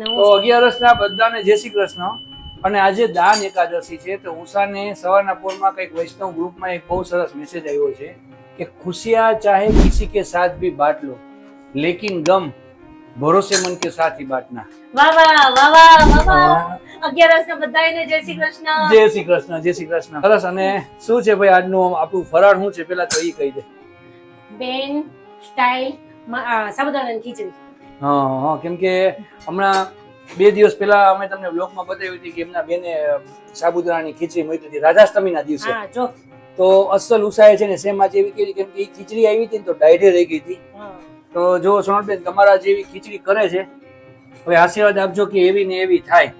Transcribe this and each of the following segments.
તો 11 બધાને જય શ્રી કૃષ્ણ. અને આજે દાન એકાદશી છે તો ઉષાને સવારના પોરમાં કંઈક વૈષ્ણવ ગ્રુપમાં એક બહુ સરસ મેસેજ આવ્યો છે કે ખુશિયા ચાહે કિસી કે સાથ ભી બાંટ લો લેકિન ગમ ભરોસેમંદ કે સાથ ही बांटना. વાહ વાહ વાહ વાહ વાહ 11 બધાને જય શ્રી કૃષ્ણ. જય શ્રી કૃષ્ણ, જય શ્રી કૃષ્ણ. સરસ. અને શું છે ભાઈ આજનું આપણું ફરાળ શું છે પેલા તો ઈ કહી દે. બેન સ્ટાઈલ સાબુદાણાની ખીચડી. હા, કેમ કે હમણાં 2 દિવસ પહેલા અમે તમને બ્લોગમાં બતાવી હતી કે એમના બેને સાબુદાણાની ખીચડી મૂકી હતી રાધાષ્ટમીના દિવસે. હા જો. તો અસલ ઉષાએ છે ને સેમ આજે એવી કરી કેમ કે એ ખીચડી આવી હતી ને તો ડાયરે રહી ગઈ હતી. તો જો સોનલબેન તમારા જેવી ખીચડી કરે છે હવે આશીર્વાદ આપજો કે એવી ને એવી થાય.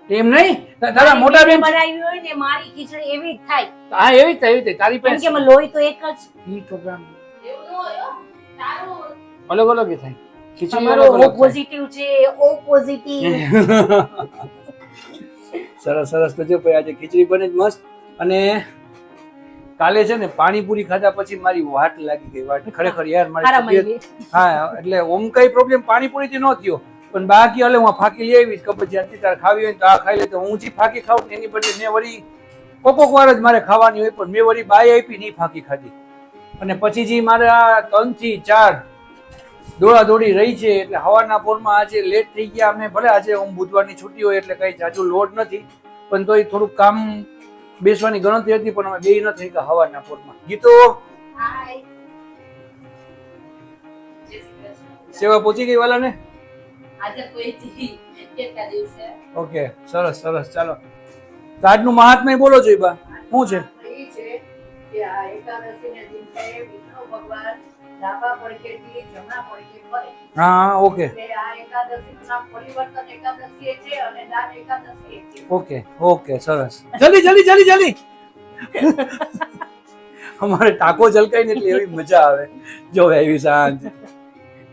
એમ નહીં તારા મોટા બેન બનાવી હોય ને મારી ખીચડી એવી જ થાય. હા એવી જ થાય, એવી જ થાય. તારી કેમ પાસે કે લોહી તો એક જ. ઈ પ્રોગ્રામ એવું ન હોય તારું અલગ અલગ થાય ખીચડી અમારો અલગ ઓ અલગ પોઝિટિવ છે ઓ પોઝિટિવ. સરસ સરસ. તો જો ભાઈ આજે ખીચડી બને જ મસ્ત. અને કાલે છે ને પાણીપુરી ખાધા પછી મારી વાટ લાગી ગઈ. વાટ ખરેખર યાર મારી તબિયત હા એટલે ઓમ કઈ પ્રોબ્લેમ પાણીપુરી થી ન થયો પણ બાકી હલે હું ફાકી લઈ આવી કબજિયાત તાર ખાવી હોય તો આ ખાઈ લે તો હું જે ફાકી ખાવ એની બદલે મેં વળી કોક વાર જ મારે ખાવાની હોય પણ મેં વળી બાય આપી નહીં ફાકી ખાધી. અને પછી જે મારા 3 થી 4 દોડા દોડી રહી છે એટલે હવાના પોરમાં આજે લેટ થઈ ગયા અમે. ભલે આજે હું બુધવારની છુટ્ટી હોય એટલે કઈ જાજુ લોડ નથી પણ તોય થોડુંક કામ બેસવાની ગણતરી હતી પણ અમે બે ન થઈ ગયા હવાના પોરમાં. ગીતો હાય સેવા પહોંચી ગઈ વાલા ને આજે કોઈ જી કેટલા દિવસે. ઓકે સરસ સરસ. ચાલો તો આજનું મહાત્મ્ય બોલો જોઈએ બા શું છે? એ છે કે આ એકાદશીના દિવસે વિષ્ણુ ભગવાન ડાબા પડખેથી જમણા પડખે ફરે. હા ઓકે એટલે આ એકાદશીનું નામ પરિવર્તન એકાદશી છે અને દાન એકાદશી છે. ઓકે ઓકે સરસ. જલ્દી જલ્દી જલ્દી જલ્દી. અમારે ટાકો જલકાઈ ને એટલે એવી મજા આવે જો એવી શાંત.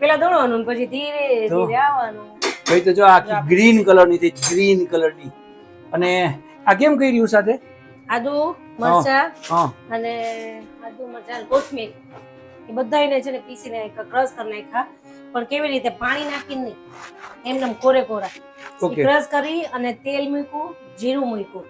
પેલા દોડવાનું પછી ધીરે ધીરે આવવાનું. ભાઈ તો જો આખી ગ્રીન કલરની થઈ ગ્રીન કલરની. અને આ કેમ કરી રહ્યું સાથે આદુ મરચા હા અને આદુ મરચા અને કોથમીર એ બધાને છે ને પીસીને ક્રશ કરી નાખ્યા પણ કેવી રીતે પાણી નાખીને નહીં એમને કોરે કોરા ઓકે ક્રશ કરી અને તેલ મૂક્યું જીરું મૂક્યું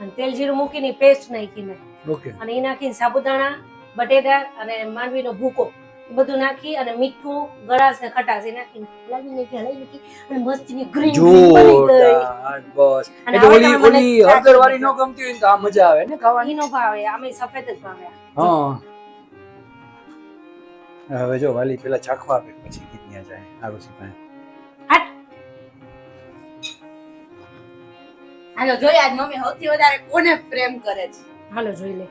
અને તેલ જીરું મૂકીને પેસ્ટ નાખીને ઓકે અને એ નાખીને સાબુદાણા બટેટા અને માંડવીનો ભૂકો એ બધું નાખી અને મીઠું ગળાશ ને ખટાશ એ નાખીને હલાવીને હલાવી નાખી અને મસ્તીની ગ્રીન બની ગઈ. જોરદાર બસ. અને એટલે હવે ઓલી તમે મને ઓલી હળદર વાળી નો ગમતી હોય ને તો આ મજા આવે ને ખાવાની. ઈ નો ભાવે આમે સફેદ જ ભાવે. હા હવે જો વાલી પેલા ચાખવા આપે પછી ગીતન્યા જાય આરોસી પાસે. હટ હાલો જોઈએ આજ મમ્મી સૌથી વધારે કોને પ્રેમ કરે છે. હાલો જોઈ લે.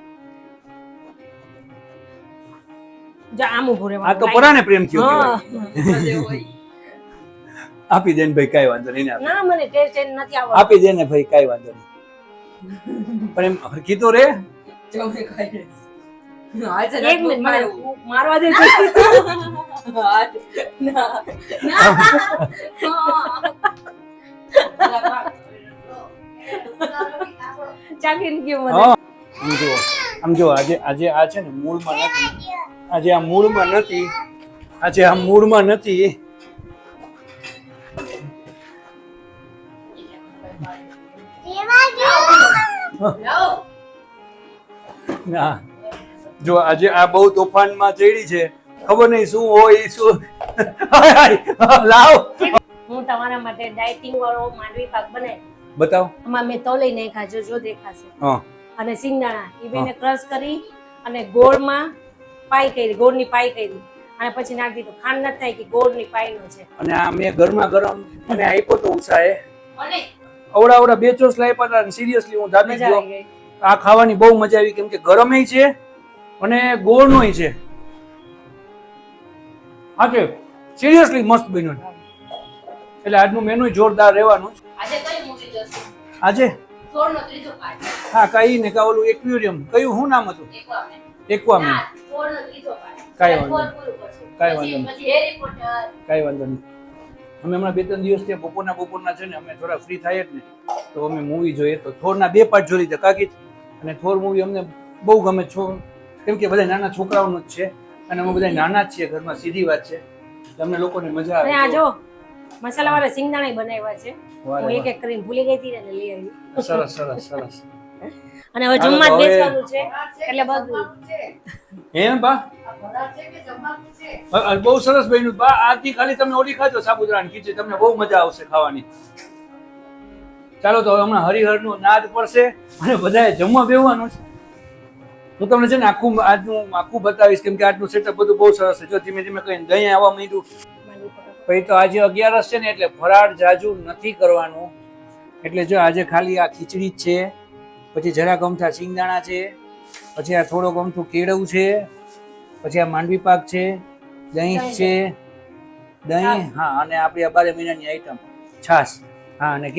જા આમ ઉભો રહેવા. આ તો પરાને પ્રેમ થયો હા. કહેવાય. આપી દે ને ભાઈ કાઈ વાંધો નહીં ને ના મને ટેસ્ટ નથી આવડતો. આપી દે ને ભાઈ કાઈ વાંધો નહીં પણ એમ હરખી તો રે. જો મેં કહી એક મિનિટ મને મારવા દે છે. ચાખીને ગયો મને. હા આમ જો આજે આજે આ છે ને મૂળમાં નથી. આજે આ મૂળમાં નથી. આજે આ મૂળમાં નથી. ના જો આજે આ બહુ તોફાનમાં ચડી છે ખબર નહીં શું હોય શું. લાવ હું તમારા માટે ડાયટિંગ વાળો માંડવી પાક બનાવી. બતાવ. આમાં મેં તોલે નાખ્યા જો દેખાશે હા અને સિંગદાણા એ બેને ક્રશ કરી અને ગોળમાં પાઈ કરી ગોળની પાઈ કરી અને પછી નાખી દીધું. ખાંડ નથી થાય કે ગોળની પાઈનો છે. અને આ મેં ગરમા ગરમ અને આપ્યો તો ઉષાએ અને અવડા અવડા 2 ચોસ લાવ્યા હતા. સિરિયસલી હું દાબી મજા ગયો. આવી ગઈ. આ ખાવાની બહુ મજા આવી કેમ કે ગરમય છે અને ગોળનોય છે. હા કે સિરિયસલી મસ્ત બન્યું. એટલે આજનું મેનુ જોરદાર રહેવાનું. આજે કઈ મૂવી જોશે? આજે થોરનો ત્રીજો પાર્ટ. હા કઈ ને કા ઓલું એક્વેરિયમ કયું શું નામ હતું? એક્વામેન. ના, થોરનો ત્રીજો પાર્ટ. કાંઈ વાંધો થોર પૂરું કરશું. કાંઈ વાંધો નહીં. પછી હેરી પોટર. કાંઈ વાંધો નહીં. અમે હમણાં 2-3 દિવસ ત્યાં બપોરના છે ને અમે થોડા ફ્રી થાય જ ને તો અમે મૂવી જોઈએ તો થોરના 2 પાર્ટ જોઈ લીધા કાકી. અને થોર મૂવી અમને બહુ ગમે છો કેમ કે બધા નાના છોકરાઓનું જ છે અને અમે બધા નાના જ છીએ ઘરમાં. સીધી વાત છે. તમને લોકોને મજા અને આ આવે. જો મસાલાવાળા સિંગદાણા બનાવ્યા છે. વાહ હું રે એક એક કરીને ભૂલી ગઈ હતી ને એટલે લઈ આવી. વાહ. સરસ સરસ સરસ અને હવે ચાલો જમવા જ તો હવે- બેસવાનું છે ભરાટ છે એટલે કે બધું જમવાનું છે? એમ બા આ ભરાટ છે કે જમવાનું છે? બહુ સરસ બન્યું બા. આજથી ખાલી તમે ઓલી ખાજો સાબુદાણાની ખીચડી, તમને બહુ મજા આવશે ખાવાની. ચાલો તો હવે હમણાં હરિહરનો નાદ પડશે અને બધાએ જમવા બેસવાનું છે. હું તમને છે ને આજનું આખું બતાવીશ, કેમ કે આજનું સેટઅપ બધું બહુ સરસ છે. જો ધીમે ધીમે કહીને દહીં આવવા માંડ્યું. પછી તો આજે 11 છે ને એટલે ફરાળ જાજુ નથી કરવાનું. એટલે જો આજે ખાલી આ ખીચડી જ છે, પછી જરાક અમથા સિંગદાણા છે, પછી આ થોડોક અમથું કેળવું છે, પછી આ માંડવી પાક છે, દહીં છે, દહીં, હા, અને આપણી આ 12 મહિનાની આઈટમ છાશ, હા, અને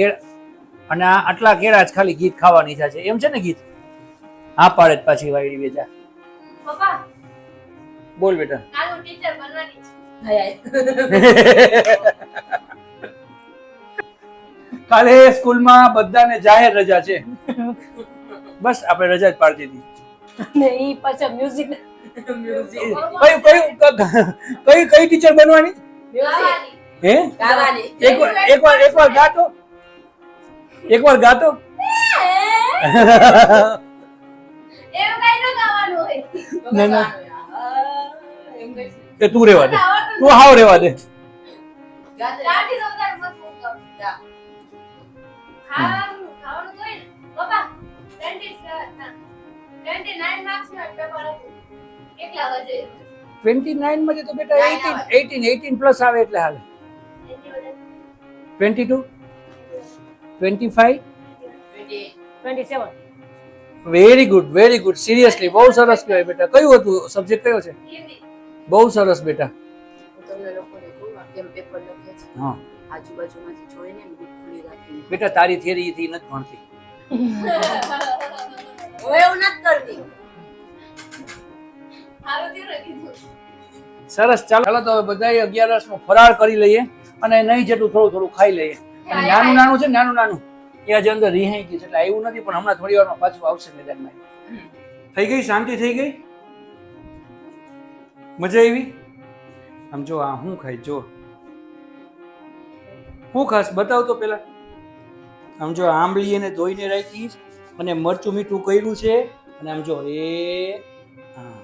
અને આ આટલા કેળા જ ખાલી ગીત ખાવાની ઈચ્છા છે. એમ છે ને ગીત? હા પાડે જ પાછી વાયડી વેચા. પપ્પા બોલ બેટા. કાલનું ટીચર બનવાની છે. કાલે સ્કૂલમાં બધાને જાહેર રજા છે. બસ આપણે રજા જ પાડી દીધી. ને ઈ પાછા મ્યુઝિક કઈ ટીચર બનવાની? હે? ગાવાની. એકવાર ગાતો. એકવાર ગાતો. એવું કઈ ન ગાવાનું હોય. ના ના એ તું રેવા દે, તું હાવ રેવા દે. ગાતી તો વધારે મત ગા. ખાવાનું તો હોય ને પપ્પા 29 માર્ક્સ નો પેપર હતું. કેટલા વાગે? 29 માં તો બેટા 18 પ્લસ આવે એટલે હાલે. 22 25 27 વેરી ગુડ સિરિયસલી બહુ સરસ કહેવાય બેટા. કયું હતું સબ્જેક્ટ, કયો છે? હિન્દી. બહુ સરસ બેટા. તમને લોકોને કહું આ કેમ પેપર લખે છે હા આજુબાજુમાંથી જોઈને એમ ગુટખુલી રાખીને બેટા, તારી થિયરી થી નથી ભણતી. હું એવું નથી કરતી. હારું થયું ને કીધું. સરસ. ચાલો તો હવે બધાએ 11 નો ફરાળ કરી લઈએ અને નહીં જેટલું થોડું થોડું ખાઈ લઈએ. અને નાનું છે, નાનું એ આજે અંદર રિહાઈ ગયું છે એટલે આવ્યું નથી, પણ હમણાં થોડી વારમાં પાછું આવશે મેદાનમાં. થઈ ગઈ શાંતિ? થઈ ગઈ? મજા આવી? આમ જો આ હું ખાઈ, જો હું ખાસ બતાવ તો પેલા. આમ જો આંબલી એને ધોઈને રાખી અને મરચું મીઠું કર્યું છે, અને આમ જો હા.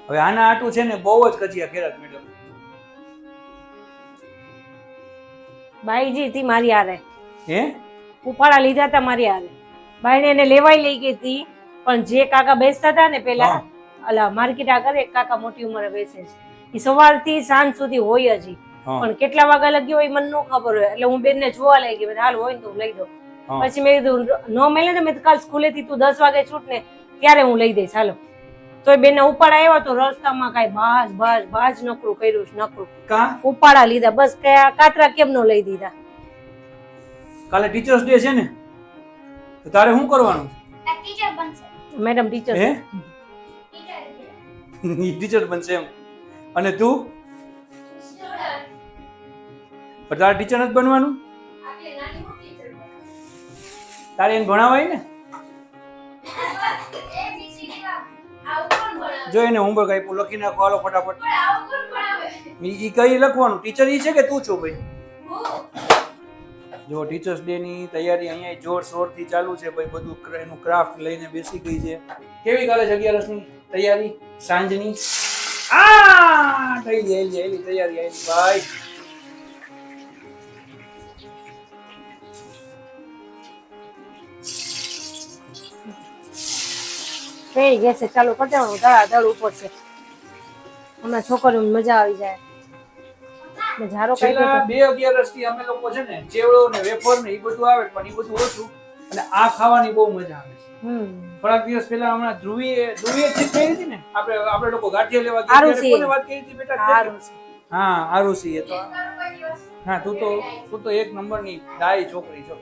હવે આના આટું છે ને બહુ જ કચિયા ખેરાત મેડમ. બાઈજી થી મારી હારે હે? ઉફાળા લીધા હતા મારી હારે. બાઈને એને લેવાઈ લઈ ગઈ હતી, પણ જે કાકા બેસતા હતા ને પેલા હા. અલા માર્કેટ આગળ એક કાકા મોટી ઉંમરે બેસે છે. એ સવારથી સાંજ સુધી હોય જ ઈ. હા. પણ કેટલા વાગ્યા લગી હોય મને ન ખબર હોય. એટલે હું બેનને જોવા લઈ ગઈ. હાલ હોય ને તો હું લઈ દઉં. હા. પછી મેં કીધું ન મળે ને, મેં તો કાલ સ્કૂલેથી તું 10 વાગે છૂટ ને ત્યારે હું લઈ દઈશ હાલો. તો બેનને ઉપાડા આવ્યો તો રસ્તામાં કાંઈ બાજ નકરું કર્યું છે, નકરું કા ઉપાડા લીધા. બસ કાતરા કેમ નો લઈ દીધા? કાલે ટીચર્સ ડે છે ને, તો તારે શું કરવાનું? ટીચર બનશે મેડમ. ટીચર હે? ટીચર બનશે એમ? અને તું? પણ તારે ટીચર નથી બનવાનું? તારે એને ભણાવાય ને. જો એને હોમવર્ક આપ્યું, લખી નાખો હાલો ફટાફટ. ઈ કઈ લખવાનું? ટીચર ઈ છે કે તું છો ભાઈ? જો ટીચર્સ ડે ની તૈયારી અહીંયા જોર શોર થી ચાલુ છે ભાઈ. બધું એનું ક્રાફ્ટ લઈને બેસી ગઈ છે. કેવી કાલે 11 ની તૈયારી સાંજની? થઈ ગઈ તૈયારી આવી ભાઈ. થઈ ગયા છે. ચાલુ કરી દેવાનું. ધડાધડ ઉપર છે. હમણાં છોકરીઓને મજા આવી જાય. મેં ઝારો કાઢ્યો છેલ્લા તો. 2-11 થી અમે લોકો છે ને ચેવડો ને વેફર ને એ બધું આવે, પણ એ બધું ઓછું, અને આ ખાવાની બહુ મજા આવે છે. થોડાક દિવસ પહેલા હમણાં ધ્રુવીએ ચીજ કરી હતી ને, આપણે લોકો ગાંઠિયા લેવા ગયા ત્યારે કોને વાત કરી હતી બેટા? હા, આરુષી. એ તો હા, તું તો એક નંબરની ડાઈ છોકરી છો.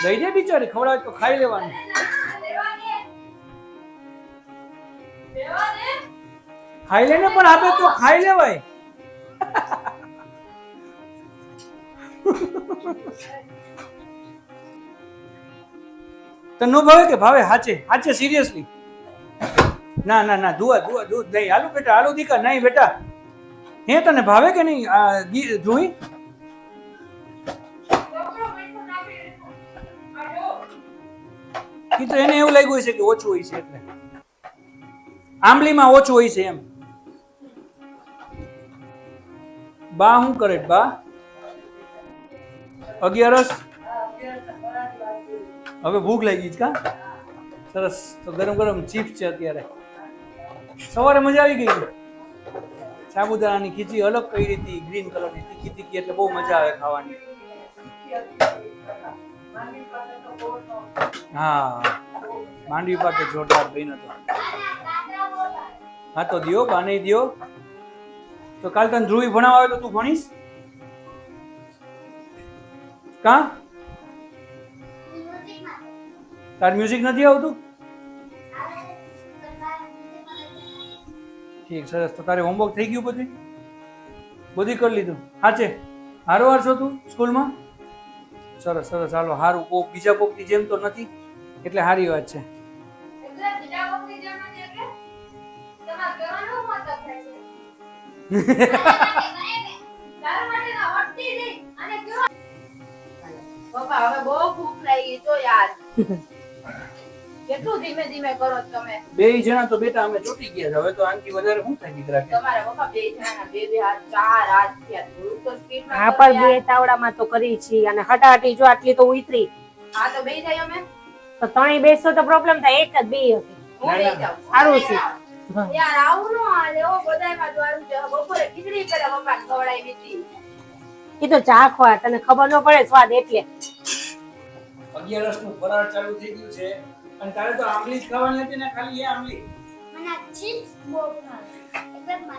દઈ દે બિચારી, ખવડાવે તો ખાઈ લેવાનું. ખાઈ લે ને, પણ આપે તો ખાઈ લેવાય. તને નો ભાવે કે ભાવે? હાચે સિરિયસલી ના ના ના દૂધ નહીં હાલું બેટા હાલું દીકા નહીં બેટા હે તને ભાવે કે નહીં આ જોઈ ઈ તો એને એવું લાગ્યું છે કે ઓછું હોય છે એટલે આંબલીમાં ઓછું હોય છે એમ બા શું કરે બા 11 હવે ભૂખ લાગી છે કા સરસ તો ગરમ ગરમ ચિપ્સ છે અત્યારે સવારે મજા આવી ગઈ સાબુદાણાની ખીચડી અલગ કઈ રીતે ગ્રીન કલરની તીખી તીખી એટલે બહુ મજા આવે ખાવાની હા માંડવી પાકે જોરદાર બન્યો હતો હા તો દિયો બા નહીં દિયો તો કાલ તને ધ્રુવી ભણાવવા આવે તો તું ભણીશ કા તાર મ્યુઝિક નથી આવતું ઠીક સરસ તો તારે હોમવર્ક થઈ ગયું બધું કરી લીધું સાચે હારો છો તું સ્કૂલમાં સરસ સરસ હાલો હારું કોક બીજા કોકની જેમ તો નથી એટલે સારી વાત છે પપ્પા હવે બહુ ભૂખ લાગી તો યાર કેટલું ધીમે ધીમે કરો તમે બે જણા તો બેટા અમે ચોટી ગયા છે હવે તો આનથી વધારે શું થાય દીકરા કે તમારા પપ્પા બે જણા બે હાથ ચાર હાથ થયા થોડું તો સ્પીડમાં આ પર બે તાવડામાં તો કરી છે અને હટાહટી જો આટલી તો ઉતરી હા તો બે જાય અમે તો ત્રણેય બેસો તો પ્રોબ્લેમ થાય એક જ બે હતી હું બે જાઉં સારું છે યાર આવું નો હાલે ઓ બધાયમાં દ્વારું છે બપોરે ખીચડી પેલા પપ્પા ખવડાવી હતી એ તો ચાખવા તને ખબર ન પડે સ્વાદ એટલે 11 નું ફરાળ ચાલુ થઈ ગયું છે અને તારે તો આંબલી જ ખાવાની હતી ને ખાલી એ આંબલી મને ચિપ્સ બહુ ભાવે એટલે મને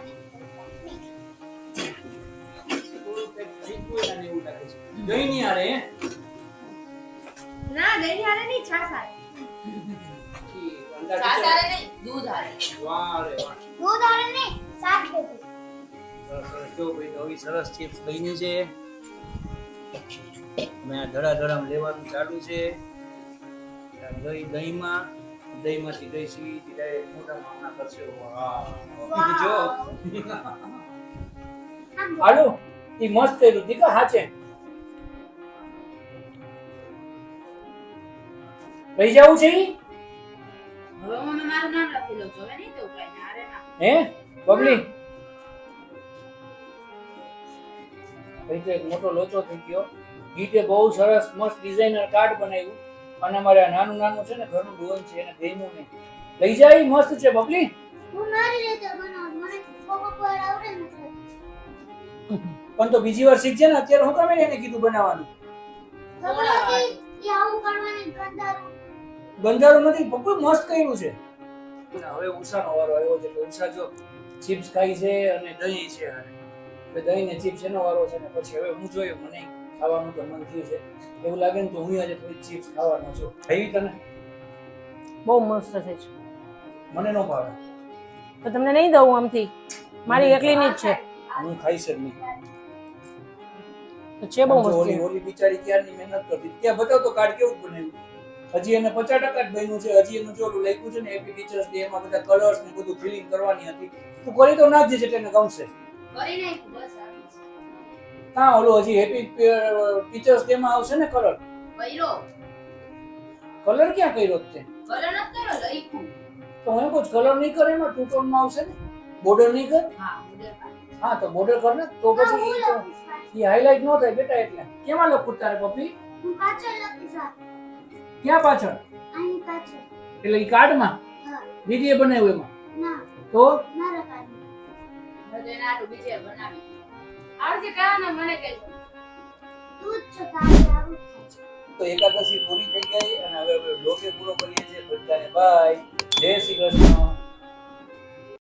દહીં નહીં હારે હે ના દહીં હારે નહીં છાશ હારે છાશ હારે નહીં દૂધ હારે વાહ રે વાહ દૂધ આવે ને શાક દેતું સરસ જો ભાઈ નવી સરસ ચિપ્સ બની છે મેં ધડાધડામાં લેવાનું ચાલુ છે દહીંમાંથી દહીં સીધી ડાયરેક્ટ મોઢામાં હમણાં કરશે વાહ જો હાલો ઈ મસ્ત થયેલું દીકા હાચે લઈ જાવું છે ઈ હવે હું મારું નામ લખી લઉં છું હવે નહીં તો કઈ હારે ના હે બબલી ભાઈ તો એક મોટો લોચો થઈ ગયો ગીતે બહુ સરસ મસ્ત ડિઝાઇનર કાર્ડ બનાવ્યું અને અમારે આ નાનું નાનું છે ને ઘરનું ડોન છે એને ગમ્યું નહીં લઈ જાય મસ્ત છે બબલી હું મારી રીતે બનાવું મને કોકોકોલા આવડે નથી પણ તો બીજી વાર શીખજે ને અત્યારે હું કામ એને કીધું બનાવવાનું ખબર હતી એ આવું કરવાની ગંધારું બંધારું નથી પપ્પુ મસ્ત કર્યું છે હવે ઉષાનો વારો આવ્યો છે એટલે ઉષા જો ચિપ્સ ખાઈ છે અને દહીં છે હવે દહીં ને ચિપ્સ એનો વારો છે ને પછી હવે હું જોયું મને ખાવાનું તો મન થયું છે એવું લાગે ને તો હું આજે થોડી ચિપ્સ ખાવાનો છું ખાઈ તને બહુ મસ્ત છે મને ન ભાવે તો તમને નહીં દઉં આમથી મારી એકલીની જ છે હું ખાઈશ જ નહીં તો છે બહુ મસ્ત ઓલી ઓલી બિચારી ક્યારની મહેનત કરતી ત્યાં બતાવ તો કાર્ડ કેવું બનાવ્યું હજી એને 50% જ બન્યું છે હજી એનું જો લખ્યું છે ને હેપી ટીચર્સ ડે એમાં બધા કલર્સ ને બધું ફિલિંગ કરવાની હતી તું કરી તો નાખજે એટલે એને ગમશે કરી નાખ્યું બસ આવી હા ઓલું હજી હેપી ટીચર્સ ડે માં આવશે ને કલર કર્યો કલર ક્યાં કર્યો તે કલર ન કર્યો લખ્યું તો હું એમ કહું કલર નહીં કરે એમાં ટુ ટોન માં આવશે ને બોર્ડર નહીં કર હા ઉડે પાડે હા તો બોર્ડર કર ને તો પછી એ હાઇલાઇટ ન થાય બેટા એટલે કેમાં લખું તારે પપ્પી હું પાછળ લખીશ ક્યાં પાછળ અહીં પાછળ એટલે ઈ કાર્ડમાં હા દીદીએ બનાવ્યું એમાં ના તો મારા કાઢી બધે નાટુ બીજે બનાવી આવજે કાના મને કહેજો દૂધ છો તારે આવું થાય તો એકાદશી પૂરી થઈ ગઈ અને હવે બ્લોગે પૂરો કરીએ છીએ બધાને બાય જય શ્રી કૃષ્ણ